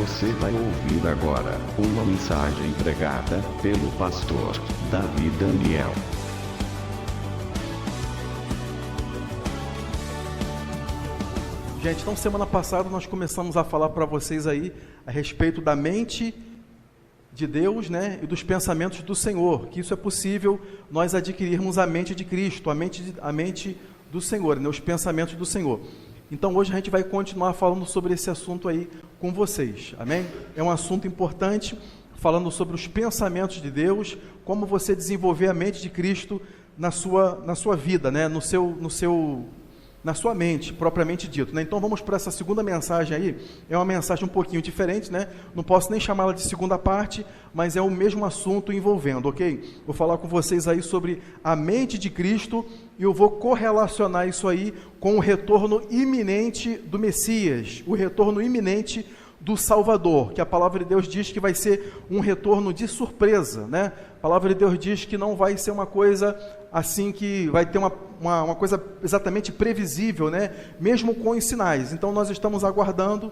Você vai ouvir agora uma mensagem pregada pelo pastor Davi Daniel. Gente, então semana passada nós começamos a falar para vocês aí a respeito da mente de Deus, né, e dos pensamentos do Senhor, que isso é possível nós adquirirmos a mente de Cristo, a mente do Senhor, né, os pensamentos do Senhor. Então hoje a gente vai continuar falando sobre esse assunto aí com vocês, amém? É um assunto importante, falando sobre os pensamentos de Deus, como você desenvolver a mente de Cristo na sua vida, né, na sua mente, propriamente dito, né? Então vamos para essa segunda mensagem aí. É uma mensagem um pouquinho diferente, né? Não posso nem chamá-la de segunda parte, mas é o mesmo assunto envolvendo, ok? Vou falar com vocês aí sobre a mente de Cristo e eu vou correlacionar isso aí com o retorno iminente do Messias, o retorno iminente do Salvador, que a palavra de Deus diz que vai ser um retorno de surpresa, né? A palavra de Deus diz que não vai ser uma coisa assim que vai ter uma coisa exatamente previsível, né? Mesmo com os sinais. Então nós estamos aguardando,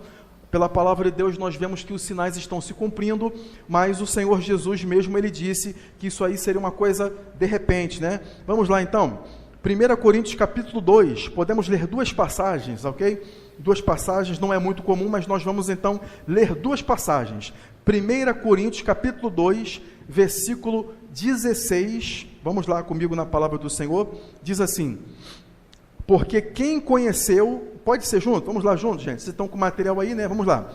pela palavra de Deus nós vemos que os sinais estão se cumprindo, mas o Senhor Jesus mesmo, ele disse que isso aí seria uma coisa de repente, né? Vamos lá então, 1 Coríntios capítulo 2, podemos ler duas passagens, ok? Duas passagens, não é muito comum, mas nós vamos então ler duas passagens. 1 Coríntios capítulo 2, versículo 16, vamos lá comigo na palavra do Senhor, diz assim: porque quem conheceu, pode ser junto? Vamos lá juntos, gente, vocês estão com o material aí, né? Vamos lá.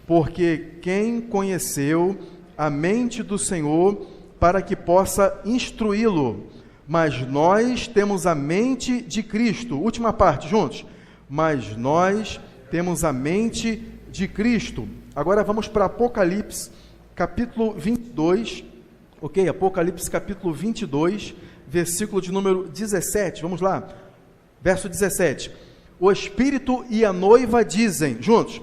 Porque quem conheceu a mente do Senhor para que possa instruí-lo, mas nós temos a mente de Cristo. Última parte, juntos. Mas nós temos a mente de Cristo. Agora vamos para Apocalipse, capítulo 22, ok? Apocalipse, capítulo 22, versículo de número 17, vamos lá. Verso 17. O Espírito e a noiva dizem, juntos,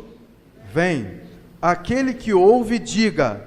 vem. Aquele que ouve, diga,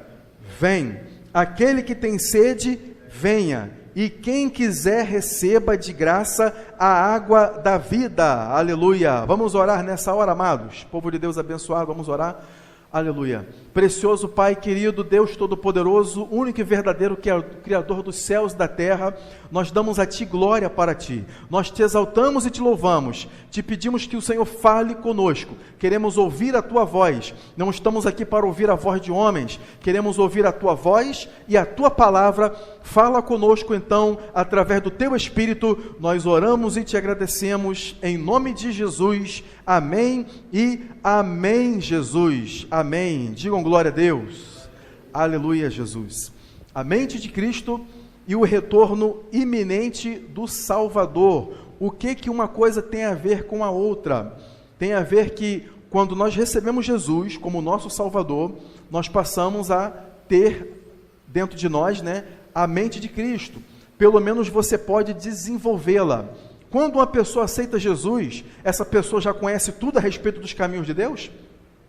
vem. Aquele que tem sede, venha. E quem quiser receba de graça a água da vida. Aleluia. Vamos orar nessa hora, amados. Povo de Deus abençoado, vamos orar. Aleluia. Precioso Pai querido, Deus Todo-Poderoso, único e verdadeiro Criador dos céus e da terra, nós damos a Ti glória para Ti. Nós Te exaltamos e Te louvamos. Te pedimos que o Senhor fale conosco. Queremos ouvir a Tua voz. Não estamos aqui para ouvir a voz de homens. Queremos ouvir a Tua voz e a Tua palavra. Fala conosco então, através do Teu Espírito. Nós oramos e Te agradecemos em nome de Jesus. Amém e amém, Jesus. Amém. Digam glória a Deus. Aleluia, Jesus. A mente de Cristo e o retorno iminente do Salvador. O que uma coisa tem a ver com a outra? Tem a ver que quando nós recebemos Jesus como nosso Salvador, nós passamos a ter dentro de nós, né, a mente de Cristo. Pelo menos você pode desenvolvê-la. Quando uma pessoa aceita Jesus, essa pessoa já conhece tudo a respeito dos caminhos de Deus?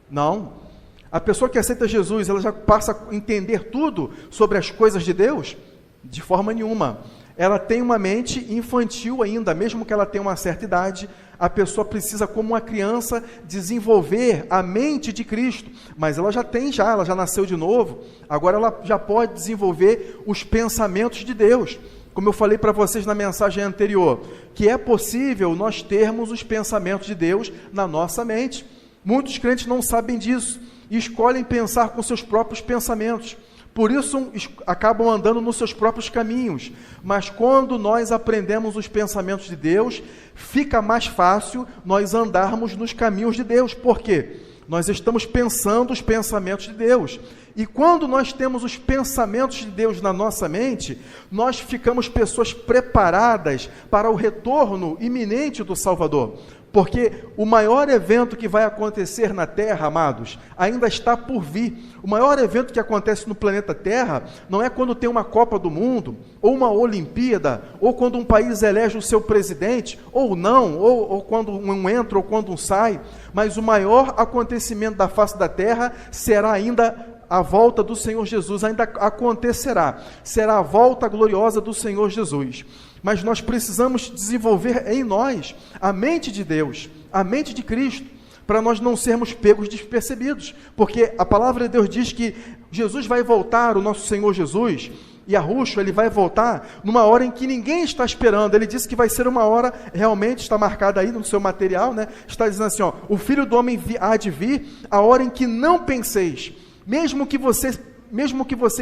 Não. A pessoa que aceita Jesus, ela já passa a entender tudo sobre as coisas de Deus? De forma nenhuma. Ela tem uma mente infantil ainda, mesmo que ela tenha uma certa idade, a pessoa precisa, como uma criança, desenvolver a mente de Cristo, mas ela já nasceu de novo, agora ela já pode desenvolver os pensamentos de Deus. Como eu falei para vocês na mensagem anterior, que é possível nós termos os pensamentos de Deus na nossa mente. Muitos crentes não sabem disso e escolhem pensar com seus próprios pensamentos. Por isso acabam andando nos seus próprios caminhos. Mas quando nós aprendemos os pensamentos de Deus, fica mais fácil nós andarmos nos caminhos de Deus. Por quê? Nós estamos pensando os pensamentos de Deus. E quando nós temos os pensamentos de Deus na nossa mente, nós ficamos pessoas preparadas para o retorno iminente do Salvador. Porque o maior evento que vai acontecer na Terra, amados, ainda está por vir. O maior evento que acontece no planeta Terra não é quando tem uma Copa do Mundo, ou uma Olimpíada, ou quando um país elege o seu presidente, ou não, ou quando um entra ou quando um sai, mas o maior acontecimento da face da Terra será ainda a volta do Senhor Jesus, ainda acontecerá. Será a volta gloriosa do Senhor Jesus. Mas nós precisamos desenvolver em nós a mente de Deus, a mente de Cristo, para nós não sermos pegos despercebidos, porque a palavra de Deus diz que Jesus vai voltar, o nosso Senhor Jesus, Yahushua, ele vai voltar numa hora em que ninguém está esperando. Ele disse que vai ser uma hora, realmente está marcada aí no seu material, né? Está dizendo assim, ó, o Filho do Homem há de vir a hora em que não penseis, mesmo que você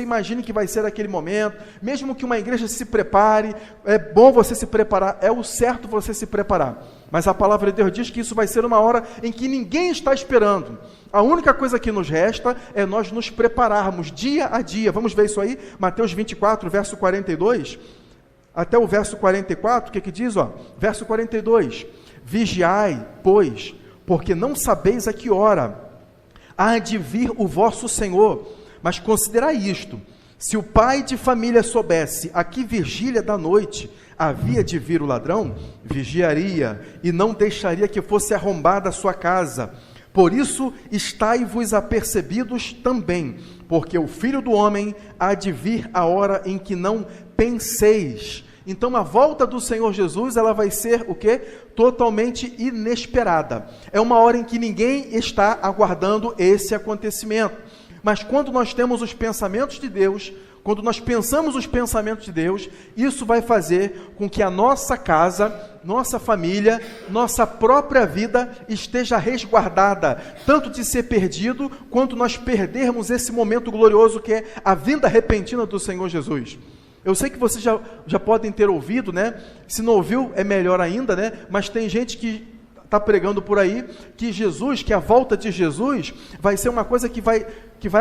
imagine que vai ser aquele momento, mesmo que uma igreja se prepare, é bom você se preparar, é o certo você se preparar, mas a palavra de Deus diz que isso vai ser uma hora em que ninguém está esperando. A única coisa que nos resta é nós nos prepararmos dia a dia. Vamos ver isso aí, Mateus 24, verso 42, até o verso 44, o que diz? Ó, verso 42, vigiai, pois, porque não sabeis a que hora há de vir o vosso Senhor. Mas considerai isto, se o pai de família soubesse a que vigília da noite havia de vir o ladrão, vigiaria e não deixaria que fosse arrombada a sua casa. Por isso, estai-vos apercebidos também, porque o Filho do Homem há de vir a hora em que não penseis. Então, a volta do Senhor Jesus, ela vai ser o quê? Totalmente inesperada. É uma hora em que ninguém está aguardando esse acontecimento. Mas quando nós temos os pensamentos de Deus, quando nós pensamos os pensamentos de Deus, isso vai fazer com que a nossa casa, nossa família, nossa própria vida esteja resguardada, tanto de ser perdido, quanto nós perdermos esse momento glorioso que é a vinda repentina do Senhor Jesus. Eu sei que vocês já podem ter ouvido, né? Se não ouviu, é melhor ainda, né? Mas tem gente que está pregando por aí que Jesus, que a volta de Jesus vai ser uma coisa que vai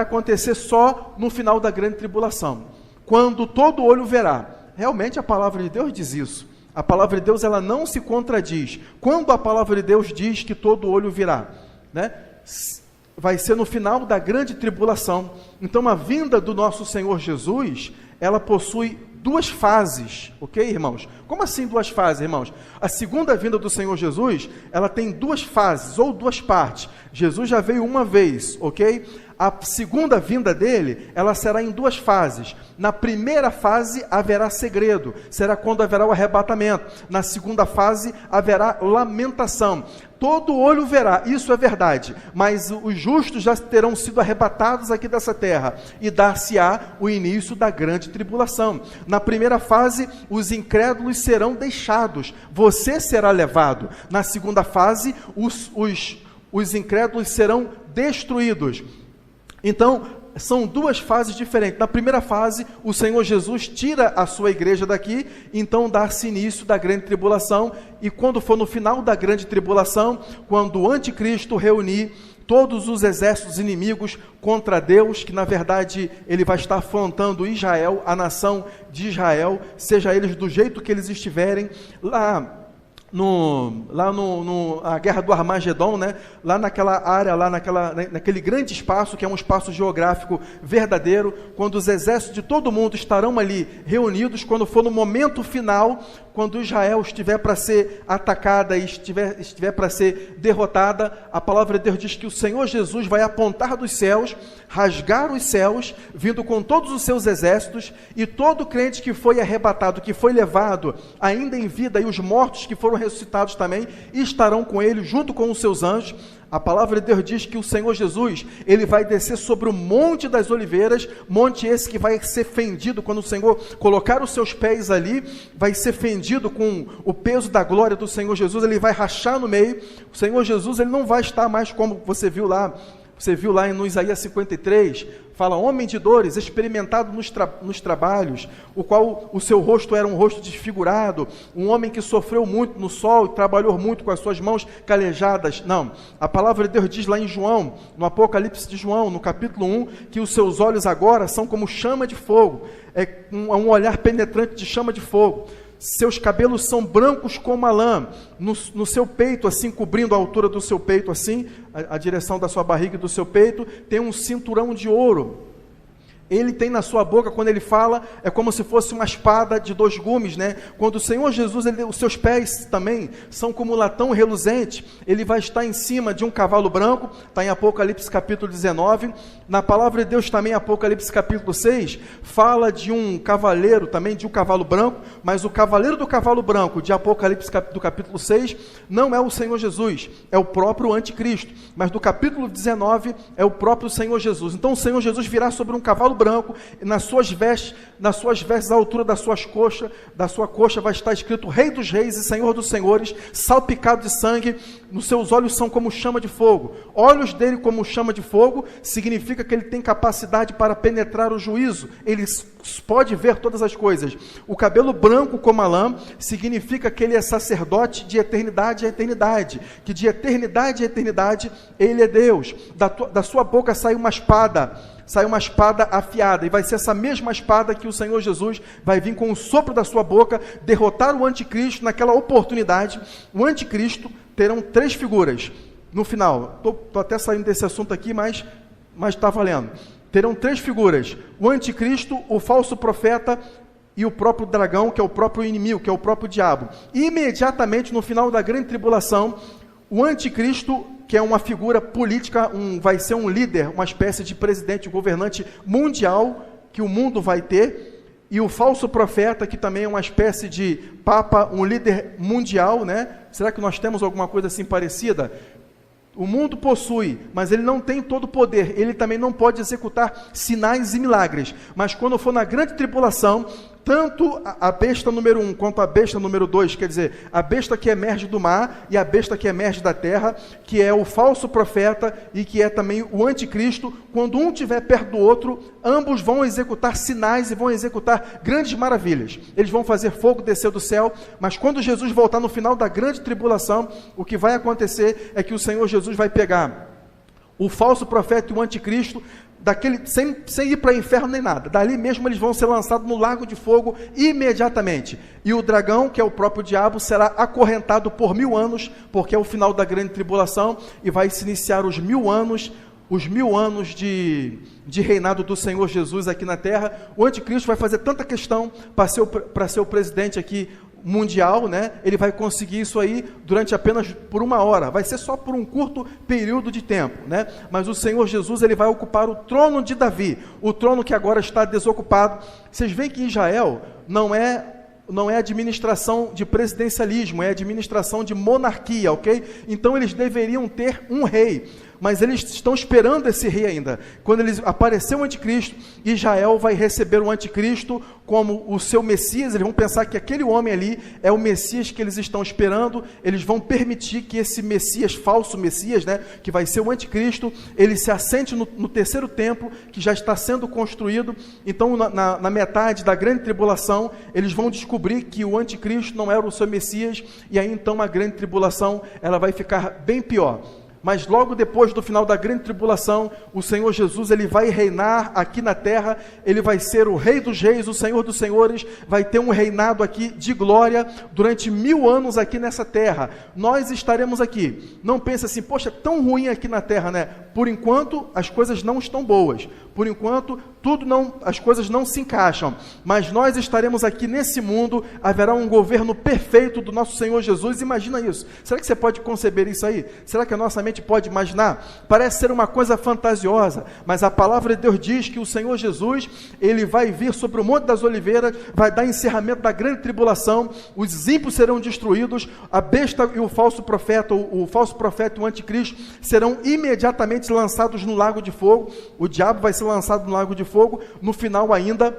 acontecer só no final da grande tribulação, quando todo olho verá. Realmente a palavra de Deus diz isso. A palavra de Deus, ela não se contradiz. Quando a palavra de Deus diz que todo olho virá, né? Vai ser no final da grande tribulação. Então a vinda do nosso Senhor Jesus, ela possui duas fases, ok, irmãos? Como assim duas fases, irmãos? A segunda vinda do Senhor Jesus, ela tem duas fases, ou duas partes. Jesus já veio uma vez, ok? A segunda vinda dele, ela será em duas fases. Na primeira fase haverá segredo, será quando haverá o arrebatamento. Na segunda fase haverá lamentação. Todo olho verá, isso é verdade, mas os justos já terão sido arrebatados aqui dessa terra, e dar-se-á o início da grande tribulação. Na primeira fase, os incrédulos serão deixados, você será levado. Na segunda fase, os incrédulos serão destruídos. Então, são duas fases diferentes. Na primeira fase, o Senhor Jesus tira a sua igreja daqui, então dá-se início da grande tribulação, e quando for no final da grande tribulação, quando o anticristo reunir todos os exércitos inimigos contra Deus, que na verdade ele vai estar afrontando Israel, a nação de Israel, seja eles do jeito que eles estiverem, a guerra do Armagedon, né? Lá naquela área, naquele grande espaço, que é um espaço geográfico verdadeiro, quando os exércitos de todo mundo estarão ali reunidos, quando for no momento final, quando Israel estiver para ser atacada e estiver para ser derrotada, a palavra de Deus diz que o Senhor Jesus vai apontar dos céus, rasgar os céus, vindo com todos os seus exércitos, e todo crente que foi arrebatado, que foi levado ainda em vida, e os mortos que foram ressuscitados também, estarão com ele, junto com os seus anjos. A palavra de Deus diz que o Senhor Jesus, ele vai descer sobre o Monte das Oliveiras, monte esse que vai ser fendido, quando o Senhor colocar os seus pés ali, vai ser fendido com o peso da glória do Senhor Jesus, ele vai rachar no meio. O Senhor Jesus, ele não vai estar mais como você viu lá no Isaías 53, fala, homem de dores, experimentado nos trabalhos, o qual o seu rosto era um rosto desfigurado, um homem que sofreu muito no sol e trabalhou muito com as suas mãos calejadas. Não, a palavra de Deus diz lá em João, no Apocalipse de João, no capítulo 1, que os seus olhos agora são como chama de fogo, é um olhar penetrante de chama de fogo. Seus cabelos são brancos como a lã, no seu peito, assim, cobrindo a altura do seu peito, assim, a direção da sua barriga e do seu peito, tem um cinturão de ouro. Ele tem na sua boca, quando ele fala, é como se fosse uma espada de 2 gumes, né? Quando o Senhor Jesus, os seus pés também são como latão reluzente, ele vai estar em cima de um cavalo branco, está em Apocalipse capítulo 19, na palavra de Deus também, Apocalipse capítulo 6, fala de um cavaleiro, também de um cavalo branco, mas o cavaleiro do cavalo branco, de Apocalipse do capítulo 6, não é o Senhor Jesus, é o próprio anticristo, mas do capítulo 19, é o próprio Senhor Jesus. Então o Senhor Jesus virá sobre um cavalo branco, nas suas vestes, à altura das suas coxas, da sua coxa vai estar escrito Rei dos Reis e Senhor dos Senhores, salpicado de sangue, nos seus olhos são como chama de fogo, olhos dele como chama de fogo, significa que ele tem capacidade para penetrar o juízo, ele pode ver todas as coisas. O cabelo branco como a lã, significa que ele é sacerdote de eternidade a eternidade, que de eternidade a eternidade, ele é Deus. Da sua boca sai uma espada afiada, e vai ser essa mesma espada que o Senhor Jesus vai vir com o sopro da sua boca, derrotar o anticristo. Naquela oportunidade, o anticristo terão 3 figuras, no final, estou até saindo desse assunto aqui, mas está valendo, terão 3 figuras, o anticristo, o falso profeta, e o próprio dragão, que é o próprio inimigo, que é o próprio diabo. E imediatamente no final da grande tribulação, o anticristo, que é uma figura política, vai ser um líder, uma espécie de presidente, governante mundial, que o mundo vai ter, e o falso profeta, que também é uma espécie de papa, um líder mundial, né? Será que nós temos alguma coisa assim parecida? O mundo possui, mas ele não tem todo o poder, ele também não pode executar sinais e milagres, mas quando for na grande tribulação, tanto a besta número 1 quanto a besta número 2, quer dizer, a besta que emerge do mar e a besta que emerge da terra, que é o falso profeta e que é também o anticristo, quando um estiver perto do outro, ambos vão executar sinais e vão executar grandes maravilhas. Eles vão fazer fogo descer do céu, mas quando Jesus voltar no final da grande tribulação, o que vai acontecer é que o Senhor Jesus vai pegar o falso profeta e o anticristo, sem ir para o inferno nem nada, dali mesmo eles vão ser lançados no lago de fogo imediatamente, e o dragão, que é o próprio diabo, será acorrentado por 1000 anos, porque é o final da grande tribulação, e vai se iniciar os 1000 anos de reinado do Senhor Jesus aqui na terra. O anticristo vai fazer tanta questão para ser o presidente aqui mundial, né? Ele vai conseguir isso aí durante apenas por 1 hora, vai ser só por um curto período de tempo, né? Mas o Senhor Jesus, ele vai ocupar o trono de Davi, o trono que agora está desocupado. Vocês veem que Israel não é administração de presidencialismo, é administração de monarquia, ok? Então eles deveriam ter um rei, mas eles estão esperando esse rei ainda. Quando aparecer o anticristo, Israel vai receber o anticristo como o seu Messias. Eles vão pensar que aquele homem ali é o Messias que eles estão esperando. Eles vão permitir que esse Messias, falso Messias, né, que vai ser o anticristo, ele se assente no 3º templo, que já está sendo construído. Então na metade da grande tribulação, eles vão descobrir que o anticristo não era o seu Messias, e aí então a grande tribulação ela vai ficar bem pior. Mas logo depois do final da grande tribulação, o Senhor Jesus, ele vai reinar aqui na terra, ele vai ser o Rei dos Reis, o Senhor dos Senhores, vai ter um reinado aqui de glória durante 1000 anos aqui nessa terra. Nós estaremos aqui. Não pense assim, poxa, é tão ruim aqui na terra, né? Por enquanto, as coisas não estão boas. Por enquanto, as coisas não se encaixam. Mas nós estaremos aqui nesse mundo, haverá um governo perfeito do nosso Senhor Jesus. Imagina isso. Será que você pode conceber isso aí? Será que a nossa mente pode imaginar? Parece ser uma coisa fantasiosa, mas a palavra de Deus diz que o Senhor Jesus, ele vai vir sobre o Monte das Oliveiras, vai dar encerramento da grande tribulação, os ímpios serão destruídos, a besta e o falso profeta e o anticristo serão imediatamente lançados no lago de fogo. O diabo vai ser lançado no lago de fogo, no final ainda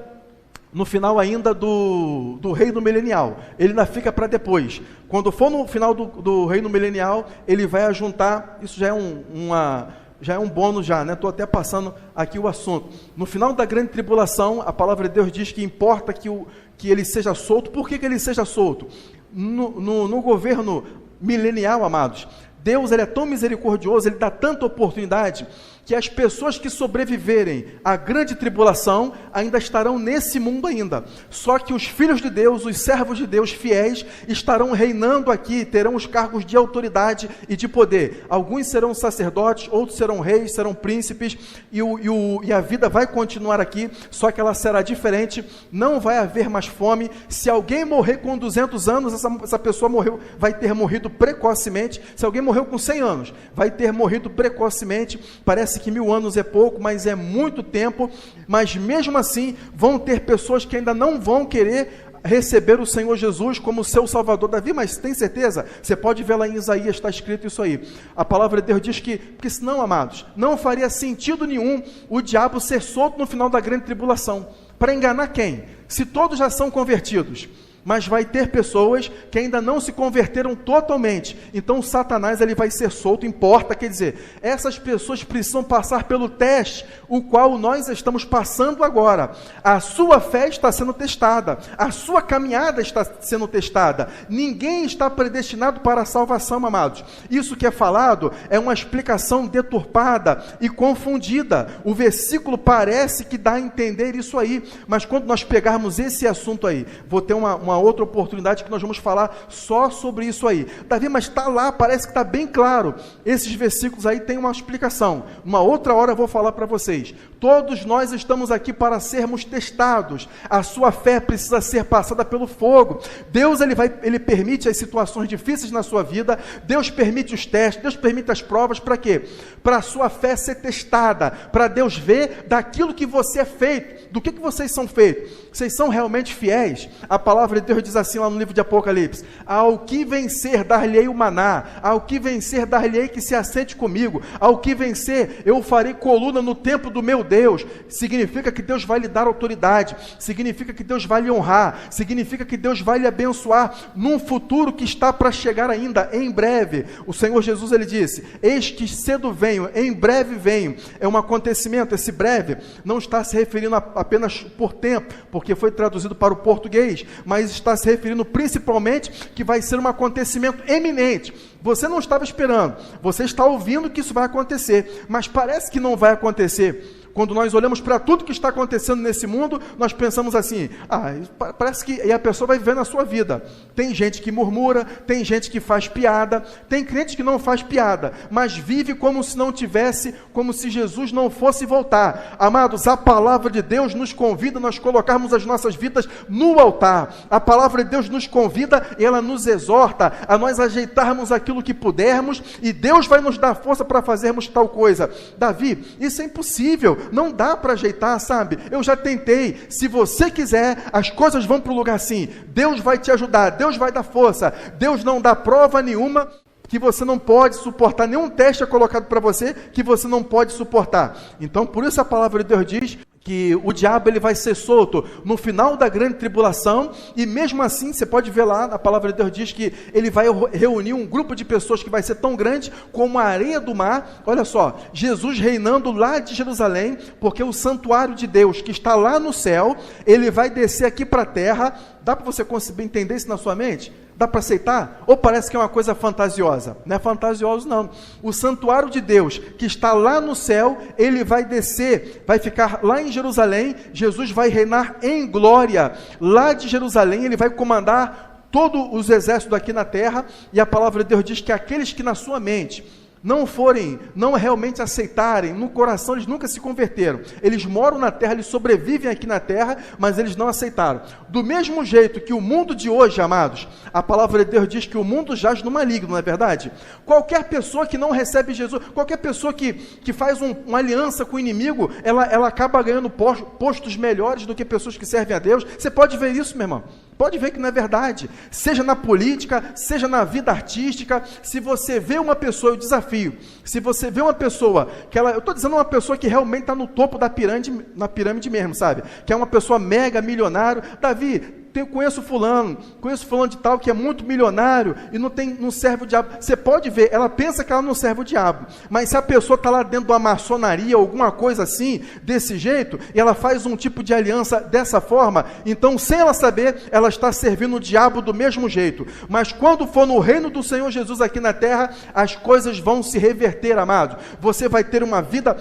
do reino milenial. Ele ainda fica para depois. Quando for no final do reino milenial, ele vai ajuntar, isso já é um bônus já, né? Estou até passando aqui o assunto. No final da grande tribulação, a palavra de Deus diz que importa que ele seja solto. Por que ele seja solto? No governo milenial, amados, Deus, ele é tão misericordioso, ele dá tanta oportunidade, que as pessoas que sobreviverem à grande tribulação ainda estarão nesse mundo ainda. Só que os filhos de Deus, os servos de Deus fiéis, estarão reinando aqui, terão os cargos de autoridade e de poder. Alguns serão sacerdotes, outros serão reis, serão príncipes, e a vida vai continuar aqui, só que ela será diferente, não vai haver mais fome. Se alguém morrer com 200 anos, essa pessoa vai ter morrido precocemente. Se alguém morreu com 100 anos, vai ter morrido precocemente. Parece que 1000 anos é pouco, mas é muito tempo. Mas mesmo assim, vão ter pessoas que ainda não vão querer receber o Senhor Jesus como seu Salvador. Davi, mas tem certeza? Você pode ver lá em Isaías, está escrito isso aí. A palavra de Deus diz que, porque senão, amados, não faria sentido nenhum o diabo ser solto no final da grande tribulação. Para enganar quem? Se todos já são convertidos. Mas vai ter pessoas que ainda não se converteram totalmente. Então Satanás ele vai ser solto, importa, quer dizer, essas pessoas precisam passar pelo teste, o qual nós estamos passando agora. A sua fé está sendo testada, a sua caminhada está sendo testada. Ninguém está predestinado para a salvação, amados. Isso que é falado é uma explicação deturpada e confundida. O versículo parece que dá a entender isso aí, mas quando nós pegarmos esse assunto aí, vou ter uma outra oportunidade que nós vamos falar só sobre isso aí. Davi, mas está lá, parece que está bem claro. Esses versículos aí têm uma explicação. Uma outra hora eu vou falar para vocês. Todos nós estamos aqui para sermos testados. A sua fé precisa ser passada pelo fogo. Deus ele permite as situações difíceis na sua vida. Deus permite os testes, Deus permite as provas. Para quê? Para a sua fé ser testada, para Deus ver daquilo que você é feito, do que vocês são feitos. Vocês são realmente fiéis? A palavra de Deus diz assim lá no livro de Apocalipse: ao que vencer, dar-lhe-ei o maná, ao que vencer, dar-lhe-ei que se assente comigo, ao que vencer, eu farei coluna no templo do meu Deus. Significa que Deus vai lhe dar autoridade, significa que Deus vai lhe honrar, significa que Deus vai lhe abençoar num futuro que está para chegar ainda, em breve. O Senhor Jesus, ele disse: eis que cedo venho, em breve venho. É um acontecimento. Esse breve não está se referindo apenas por tempo, porque foi traduzido para o português, mas está se referindo principalmente que vai ser um acontecimento eminente. Você não estava esperando, você está ouvindo que isso vai acontecer, mas parece que não vai acontecer. Quando nós olhamos para tudo que está acontecendo nesse mundo, nós pensamos assim: parece que e a pessoa vai viver na sua vida. Tem gente que murmura, tem gente que faz piada, tem crente que não faz piada, mas vive como se não tivesse, como se Jesus não fosse voltar. Amados, a palavra de Deus nos convida a nós colocarmos as nossas vidas no altar. A palavra de Deus nos convida e ela nos exorta a nós ajeitarmos aquilo que pudermos, e Deus vai nos dar força para fazermos tal coisa. Davi, isso é impossível. Não dá para ajeitar, sabe? Eu já tentei. Se você quiser, as coisas vão para o lugar sim. Deus vai te ajudar, Deus vai dar força. Deus não dá prova nenhuma que você não pode suportar. Nenhum teste é colocado para você que você não pode suportar. Então, por isso a palavra de Deus diz que o diabo ele vai ser solto no final da grande tribulação, e mesmo assim, você pode ver lá, a palavra de Deus diz que ele vai reunir um grupo de pessoas que vai ser tão grande como a areia do mar. Olha só, Jesus reinando lá de Jerusalém, porque o santuário de Deus que está lá no céu, ele vai descer aqui para a terra. Dá para você conseguir entender isso na sua mente? Dá para aceitar? Ou parece que é uma coisa fantasiosa? Não é fantasioso, não. O santuário de Deus, que está lá no céu, ele vai descer, vai ficar lá em Jerusalém. Jesus vai reinar em glória. Lá de Jerusalém, ele vai comandar todos os exércitos aqui na terra. E a palavra de Deus diz que aqueles que na sua mente não realmente aceitarem, no coração eles nunca se converteram, eles moram na terra, eles sobrevivem aqui na terra, mas eles não aceitaram. Do mesmo jeito que o mundo de hoje, amados, a palavra de Deus diz que o mundo jaz no maligno, não é verdade? Qualquer pessoa que não recebe Jesus, qualquer pessoa que faz uma aliança com o inimigo, ela acaba ganhando postos melhores do que pessoas que servem a Deus. Você pode ver isso, meu irmão? Pode ver que não é verdade, seja na política, seja na vida artística. Se você vê uma pessoa, eu desafio, se você vê uma pessoa, eu estou dizendo uma pessoa que realmente está no topo da pirâmide, na pirâmide mesmo, sabe, que é uma pessoa mega milionário. Davi, conheço fulano de tal que é muito milionário e não serve o diabo. Você pode ver, ela pensa que ela não serve o diabo, mas se a pessoa está lá dentro de uma maçonaria, alguma coisa assim, desse jeito, e ela faz um tipo de aliança dessa forma, então sem ela saber, ela está servindo o diabo do mesmo jeito. Mas quando for no reino do Senhor Jesus aqui na terra, as coisas vão se reverter, amado. Você vai ter uma vida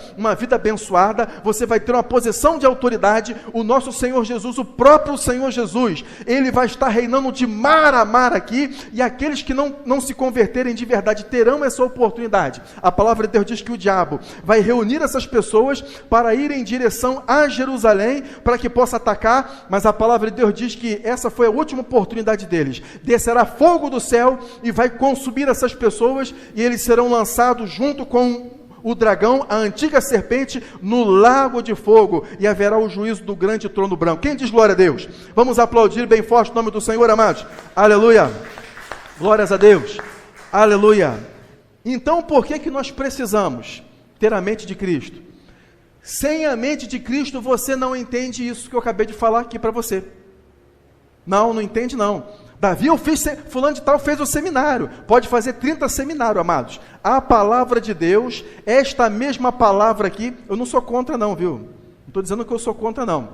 abençoada, você vai ter uma posição de autoridade. O nosso Senhor Jesus, o próprio Senhor Jesus, ele vai estar reinando de mar a mar aqui, e aqueles que não se converterem de verdade terão essa oportunidade. A palavra de Deus diz que o diabo vai reunir essas pessoas para ir em direção a Jerusalém, para que possa atacar, mas a palavra de Deus diz que essa foi a última oportunidade deles. Descerá fogo do céu e vai consumir essas pessoas, e eles serão lançados junto com o dragão, a antiga serpente, no lago de fogo, e haverá o juízo do grande trono branco. Quem diz glória a Deus? Vamos aplaudir bem forte o nome do Senhor, amados. Aleluia, glórias a Deus, aleluia. Então por que nós precisamos ter a mente de Cristo? Sem a mente de Cristo você não entende isso que eu acabei de falar aqui para você. Não entende não. Davi, fulano de tal fez o seminário, pode fazer 30 seminários, amados. A palavra de Deus, esta mesma palavra aqui, eu não sou contra não, viu? Não estou dizendo que eu sou contra não,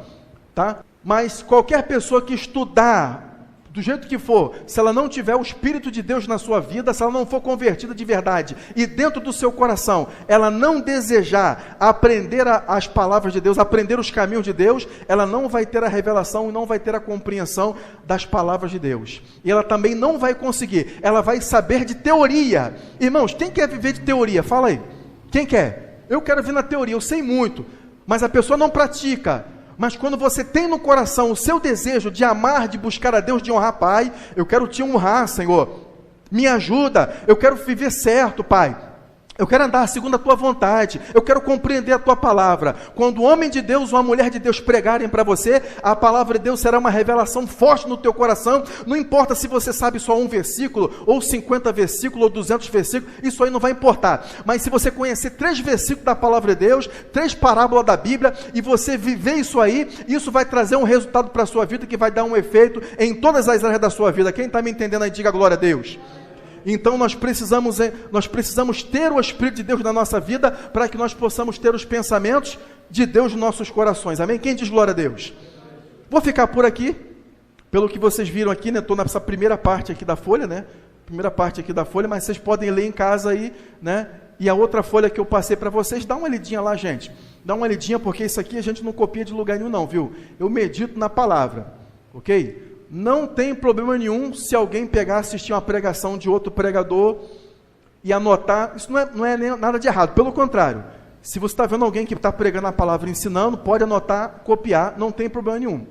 tá? Mas qualquer pessoa que estudar, do jeito que for, se ela não tiver o Espírito de Deus na sua vida, se ela não for convertida de verdade, e dentro do seu coração, ela não desejar aprender as palavras de Deus, aprender os caminhos de Deus, ela não vai ter a revelação e não vai ter a compreensão das palavras de Deus. E ela também não vai conseguir, ela vai saber de teoria. Irmãos, quem quer viver de teoria? Fala aí. Quem quer? Eu quero vir na teoria, eu sei muito, mas a pessoa não pratica. Mas quando você tem no coração o seu desejo de amar, de buscar a Deus, de honrar, Pai, eu quero te honrar, Senhor, me ajuda, eu quero viver certo, Pai, eu quero andar segundo a tua vontade, eu quero compreender a tua palavra. Quando o homem de Deus ou a mulher de Deus pregarem para você, a palavra de Deus será uma revelação forte no teu coração. Não importa se você sabe só um versículo, ou 50 versículos, ou 200 versículos, isso aí não vai importar. Mas se você conhecer 3 versículos da palavra de Deus, 3 parábolas da Bíblia, e você viver isso aí, isso vai trazer um resultado para a sua vida, que vai dar um efeito em todas as áreas da sua vida. Quem está me entendendo aí, diga glória a Deus. Então nós precisamos ter o Espírito de Deus na nossa vida, para que nós possamos ter os pensamentos de Deus nos nossos corações, amém? Quem diz glória a Deus? Vou ficar por aqui, pelo que vocês viram aqui, né? Estou nessa primeira parte aqui da folha, né? Mas vocês podem ler em casa aí, né? E a outra folha que eu passei para vocês, dá uma lidinha lá, gente, dá uma lidinha, porque isso aqui a gente não copia de lugar nenhum não, viu? Eu medito na palavra, ok? Não tem problema nenhum se alguém pegar, assistir uma pregação de outro pregador e anotar. Isso não é nem nada de errado, pelo contrário. Se você está vendo alguém que está pregando a palavra, ensinando, pode anotar, copiar, não tem problema nenhum.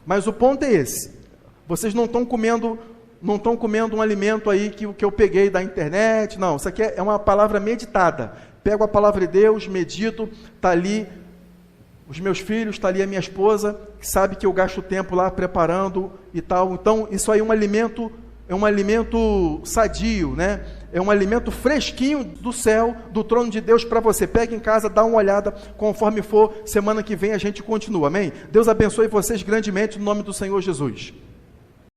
Mas o ponto é esse: vocês não estão comendo um alimento aí que eu peguei da internet, não. Isso aqui é uma palavra meditada. Pego a palavra de Deus, medito, está ali os meus filhos, está ali a minha esposa, que sabe que eu gasto tempo lá preparando e tal. Então, isso aí é um alimento sadio, né? É um alimento fresquinho do céu, do trono de Deus para você. Pega em casa, dá uma olhada, conforme for, semana que vem a gente continua, amém? Deus abençoe vocês grandemente no nome do Senhor Jesus.